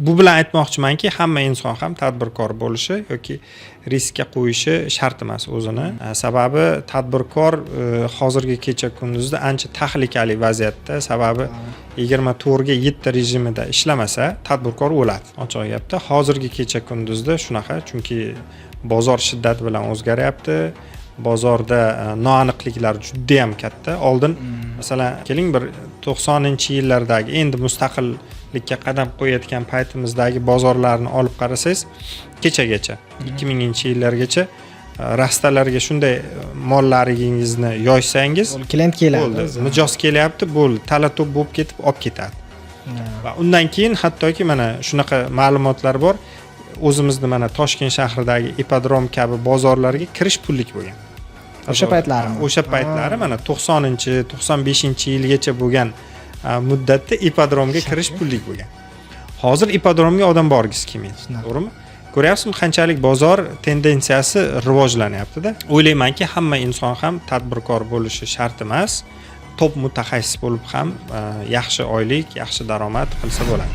bu bilan aytmoqchimanki, hamma inson ham tadbirkor bo'lishi yoki riskka qo'yishi shart emas o'zini. Sababi tadbirkor hozirgi kecha kunduzda ancha tahlikali vaziyatda, sababi 24 ga 7 rejimida ishlamasa, tadbirkor o'ladi. Ochiq gapda, hozirgi kecha kunduzda shunaqa, chunki bozor shiddat bilan o'zgaryapti. Bozorda noaniqliklar juda ham katta. Oldin masalan, keling bir 90-yillardagi endi mustaqillikka qadam qo'yayotgan paytimizdagi bozorlarni olib qarasangiz, kechagacha 2000-yillargacha rastalarga shunday mollaringizni yoysangiz, klient keladi. Mijoz kelyapti, bo'ldi, talato'p bo'lib ketib olib ketadi. Va undan keyin hattoki mana shunaqa ma'lumotlar bor. O'zimizning mana Toshkent shahridagi ipodrom kabi bozorlarga kirish pullik bo'lgan. O'sha paytlari mana 90-95-yilgacha bo'lgan muddatda ipodromga kirish pullik bo'lgan. Hozir ipodromga odam borgisi kelmaydi, to'g'rimi? Ko'ryapsizmi, qanchalik bozor tendensiyasi rivojlanyapti-da. O'ylaymanki, hamma inson ham tadbirkor bo'lishi shart emas. Top mutaxassis bo'lib ham yaxshi oylik, yaxshi daromad qilsa bo'ladi.